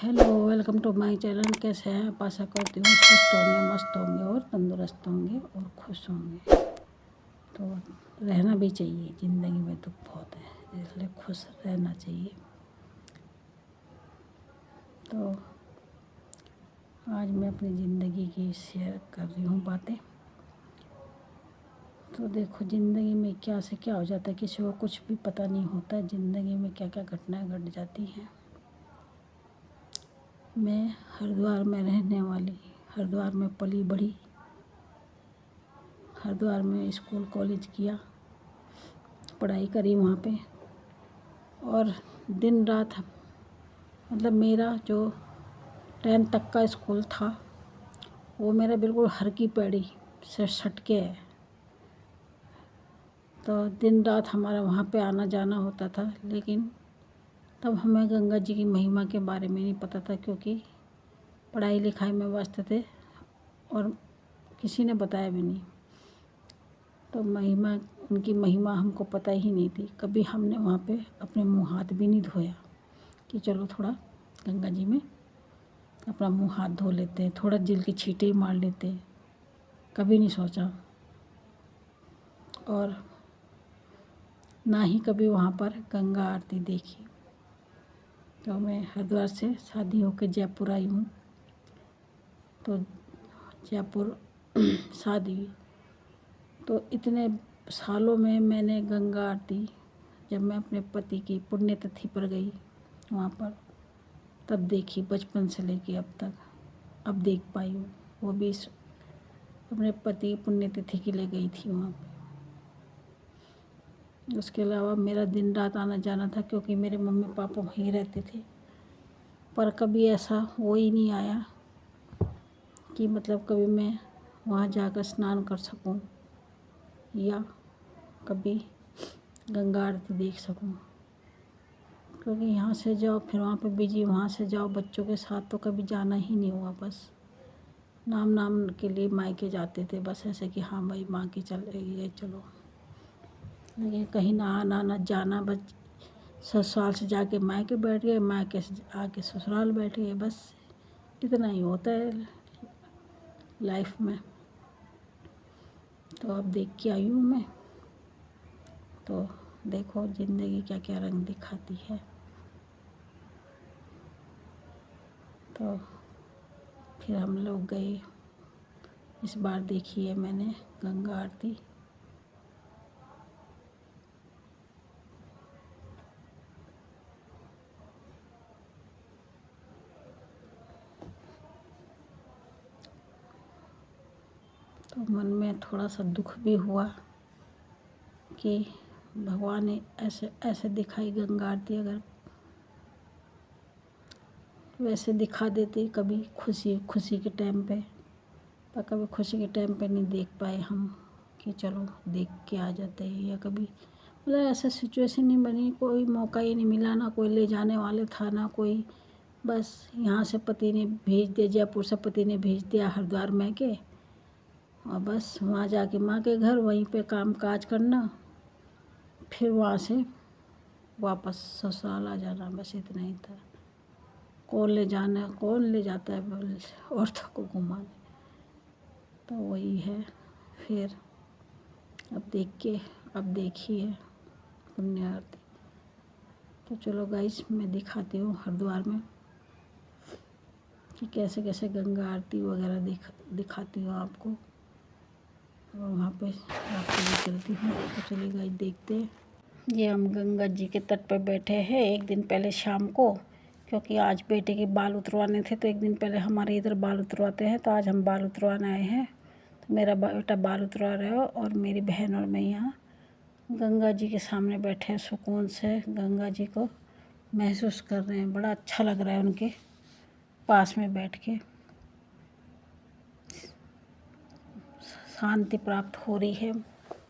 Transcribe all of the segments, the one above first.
Hello, welcome to my channel. कैसे हैं आप? आशा करती हूँ स्वस्थ होंगे, मस्त होंगे और तंदुरुस्त होंगे और खुश होंगे। तो रहना भी चाहिए, ज़िंदगी में दुख बहुत है, इसलिए खुश रहना चाहिए। तो आज मैं अपनी ज़िंदगी की शेयर कर रही हूँ बातें। तो देखो, ज़िंदगी में क्या से क्या हो जाता है, किसी को कुछ भी पता नहीं होता है ज़िंदगी में क्या क्या घटनाएं घट जाती हैं। मैं हरिद्वार में रहने वाली, हरिद्वार में पली बड़ी, हरिद्वार में स्कूल कॉलेज किया, पढ़ाई करी वहाँ पे। और दिन रात मतलब मेरा जो 10th तक का स्कूल था वो मेरा बिल्कुल हर की पैड़ी से सट के है। तो दिन रात हमारा वहाँ पे आना जाना होता था, लेकिन तब हमें गंगा जी की महिमा के बारे में नहीं पता था, क्योंकि पढ़ाई लिखाई में व्यस्त थे और किसी ने बताया भी नहीं। तो महिमा, उनकी महिमा हमको पता ही नहीं थी। कभी हमने वहाँ पे अपने मुँह हाथ भी नहीं धोया कि चलो थोड़ा गंगा जी में अपना मुँह हाथ धो लेते हैं, थोड़ा जिल की छींटे ही मार लेते हैं, कभी नहीं सोचा। और ना ही कभी वहाँ पर गंगा आरती देखी। तो मैं हरिद्वार से शादी होकर जयपुर आई हूँ। तो जयपुर शादी, तो इतने सालों में मैंने गंगा आरती, जब मैं अपने पति की पुण्यतिथि पर गई वहाँ पर, तब देखी, बचपन से लेके अब तक, अब देख पाई हूँ। वो भी अपने पति की पुण्यतिथि के लिए गई थी वहाँ पे। उसके अलावा मेरा दिन रात आना जाना था, क्योंकि मेरे मम्मी पापा वहीं रहते थे। पर कभी ऐसा हो ही नहीं आया कि मतलब कभी मैं वहाँ जाकर स्नान कर सकूं या कभी गंगा आरती देख सकूं। क्योंकि यहाँ से जाओ फिर वहाँ पे बिजी, वहाँ से जाओ बच्चों के साथ, तो कभी जाना ही नहीं हुआ। बस नाम नाम के लिए मायके जाते थे, बस ऐसे कि हाँ भाई माँ के चले गए चलो, लेकिन कहीं ना आना ना जाना। बस ससुराल से जाके मायके बैठ गए, मायके से आके ससुराल बैठ गए, बस इतना ही होता है लाइफ में। तो अब देख के आई हूँ मैं। तो देखो ज़िंदगी क्या क्या रंग दिखाती है। तो फिर हम लोग गए, इस बार देखी है मैंने गंगा आरती। तो मन में थोड़ा सा दुख भी हुआ कि भगवान ने ऐसे ऐसे दिखाई गंगा आरती, अगर वैसे दिखा देते कभी खुशी खुशी के टाइम पे, पर कभी खुशी के टाइम पे नहीं देख पाए हम कि चलो देख के आ जाते हैं। या कभी मतलब ऐसा सिचुएशन नहीं बनी, कोई मौका ही नहीं मिला, ना कोई ले जाने वाले था ना कोई। बस यहाँ से पति ने भेज दिया, जयपुर से पति ने भेज दिया हरिद्वार में के, और बस वहाँ जाके माँ के घर वहीं पे काम काज करना, फिर वहाँ से वापस ससुराल आ जाना, बस इतना ही था। कौन ले जाना, कौन ले जाता है औरतों को घुमाने। तो वही है। फिर अब देखिए पुण्य आरती। तो चलो गाइस, मैं दिखाती हूँ हरिद्वार में कि कैसे कैसे गंगा आरती वगैरह दिखाती हूँ आपको, और वहाँ पे आपको भी चलती हूँ। तो चलिए गाइस देखते हैं। ये हम गंगा जी के तट पर बैठे हैं एक दिन पहले शाम को, क्योंकि आज बेटे के बाल उतरवाने थे। तो एक दिन पहले हमारे इधर बाल उतरवाते हैं, तो आज हम बाल उतरवाने आए हैं। तो मेरा बेटा बाल उतरवा रहा है और मेरी बहन और मैं यहाँ गंगा जी के सामने बैठे हैं, सुकून से गंगा जी को महसूस कर रहे हैं। बड़ा अच्छा लग रहा है उनके पास में बैठ के, शांति प्राप्त हो रही है।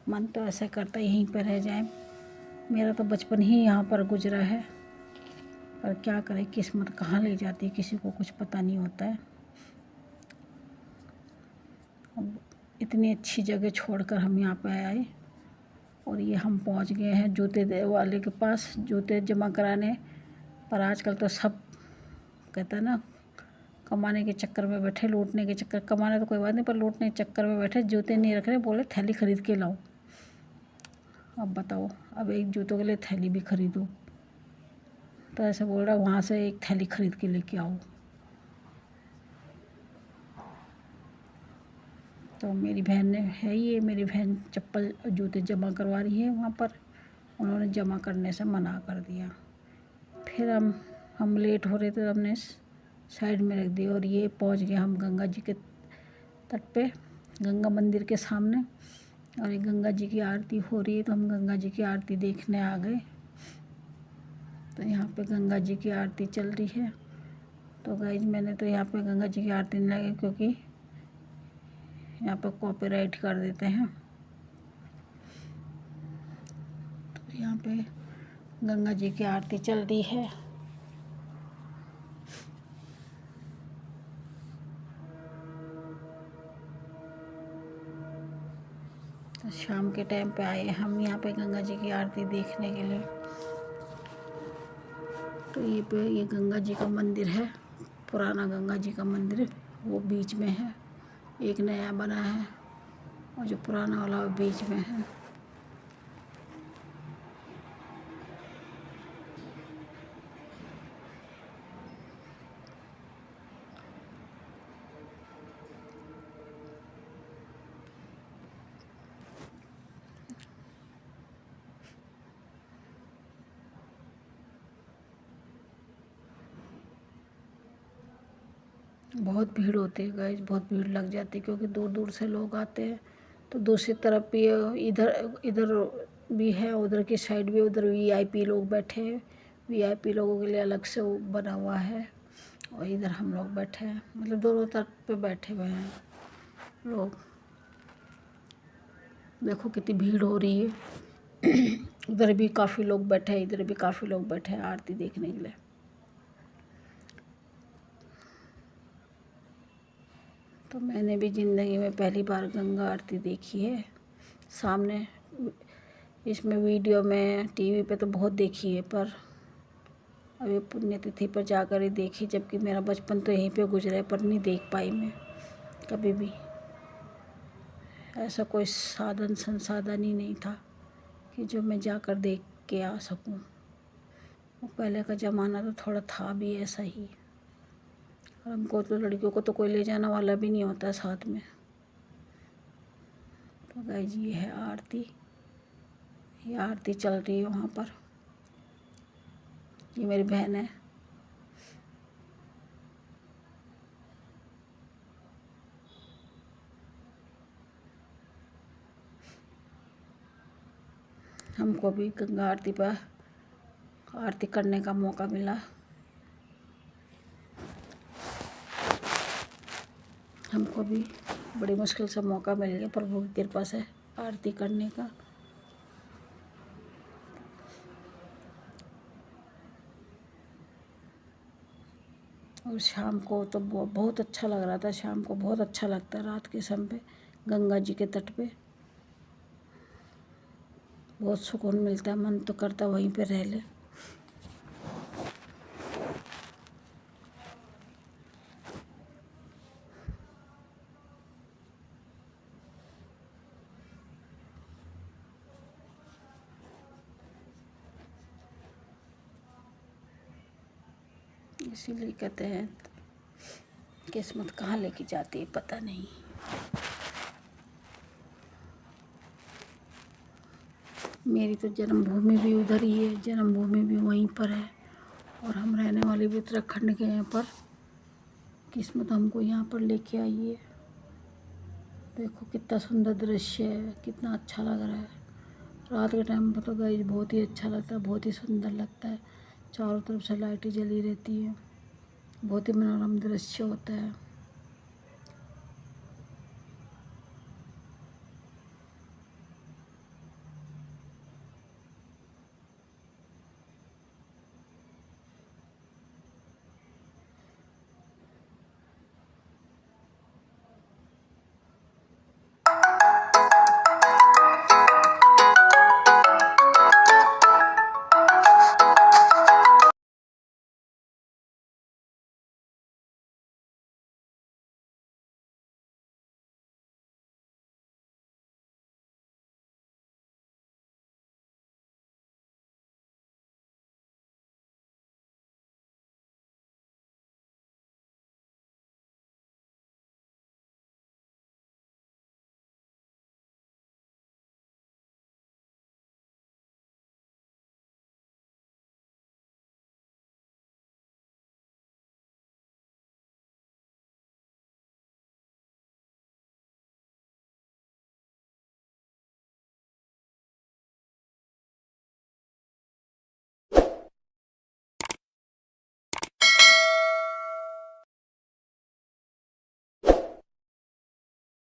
मन तो ऐसा करता है यहीं पर रह जाए। मेरा तो बचपन ही यहाँ पर गुजरा है, पर क्या करें, किस्मत कहाँ ले जाती है किसी को कुछ पता नहीं होता है। अब इतनी अच्छी जगह छोड़कर हम यहाँ पे आए, और ये हम पहुँच गए हैं जूते वाले के पास जूते जमा कराने। पर आजकल तो सब कहता है ना, कमाने के चक्कर में बैठे, लूटने के चक्कर, कमाने तो कोई बात नहीं पर लूटने के चक्कर में बैठे, जूते नहीं रख रहे, बोले थैली खरीद के लाओ। अब बताओ, अब एक जूतों के लिए थैली भी खरीदो, तो ऐसे बोल रहा वहाँ से एक थैली खरीद के लेके आओ। तो मेरी बहन ने है, ये मेरी बहन चप्पल जूते जमा करवा रही है वहाँ पर, उन्होंने जमा करने से मना कर दिया। फिर हम लेट हो रहे थे, तो हमने साइड में रख दिया और ये पहुँच गए हम गंगा जी के तट पे, गंगा मंदिर के सामने, और ये गंगा जी की आरती हो रही है, तो हम गंगा जी की आरती देखने आ गए। तो यहाँ पे गंगा जी की आरती चल रही है। तो गाइज मैंने तो यहाँ पे गंगा जी की आरती नहीं लगाई, क्योंकि यहाँ पे कॉपीराइट कर देते हैं। तो यहाँ पे गंगा जी की आरती चल रही है। तो शाम के टाइम पे आए हम यहाँ पे गंगा जी की आरती देखने के लिए। तो ये गंगा जी का मंदिर है, पुराना गंगा जी का मंदिर, वो बीच में है, एक नया बना है और जो पुराना वाला वो बीच में है। बहुत भीड़ होती है गाइस, बहुत भीड़ लग जाती है, क्योंकि दूर दूर से लोग आते हैं। तो दूसरी तरफ भी इधर इधर भी है, उधर की साइड भी, उधर वीआईपी लोग बैठे हैं, वीआईपी लोगों के लिए अलग से वो बना हुआ है, और इधर हम लोग बैठे हैं, मतलब दोनों तरफ पे बैठे हुए हैं लोग। देखो कितनी भीड़ हो रही है। उधर भी काफ़ी लोग बैठे हैं, इधर भी काफ़ी लोग बैठे हैं आरती देखने के लिए। तो मैंने भी ज़िंदगी में पहली बार गंगा आरती देखी है सामने। इसमें वीडियो में टीवी पे तो बहुत देखी है, पर अभी पुण्यतिथि पर जाकर ही देखी, जबकि मेरा बचपन तो यहीं पे गुजरा है, पर नहीं देख पाई मैं कभी भी। ऐसा कोई साधन संसाधन ही नहीं था कि जो मैं जाकर देख के आ सकूं। वो पहले का ज़माना तो थोड़ा था भी ऐसा ही, और हमको तो लड़कियों को तो कोई ले जाने वाला भी नहीं होता साथ में। तो गाइस ये है आरती, ये आरती चल रही है वहाँ पर। ये मेरी बहन है। हमको भी गंगा आरती पर आरती करने का मौका मिला। हमको भी बड़ी मुश्किल से मौका मिल गया प्रभु की कृपा से आरती करने का। और शाम को तो बहुत अच्छा लग रहा था, शाम को बहुत अच्छा लगता है रात के समय पे गंगा जी के तट पे, बहुत सुकून मिलता है, मन तो करता वहीं पे रह ले। इसीलिए कहते हैं किस्मत कहाँ लेके जाती है पता नहीं। मेरी तो जन्मभूमि भी उधर ही है, जन्मभूमि भी वहीं पर है, और हम रहने वाले भी उत्तराखंड के हैं, पर किस्मत हमको यहाँ पर लेके आई है। देखो कितना सुंदर दृश्य है, कितना अच्छा लग रहा है। रात के टाइम पर तो गाइस बहुत ही अच्छा लगता है, बहुत ही सुंदर लगता है। चारों तरफ से लाइटें जली रहती है, बहुत ही मनोरम दृश्य होता है।